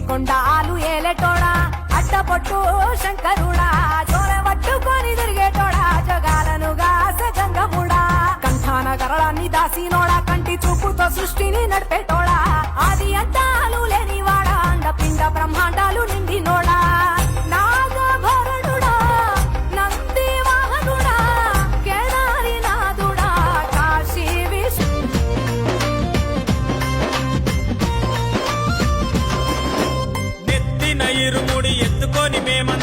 కొండాలు ఏలేటోడా అడ్డపట్టు శంకరుడా జోర పట్టుకొని తిరిగేటోడా జగాలను గాస గంగముడా కంఠాన గరళాన్ని దాసినోడా కంటి చూపుతో సృష్టిని నడిపేటోడా ఆది అంతాలు లేనివాడా అండపిండ బ్రహ్మాండాలు నిండినోడా నాగభరణుడా నంది వాహనుడా కేదారి నాథుడా కాశీ విష్ణు ఇరుముడి ఎత్తుకొని మేమంతా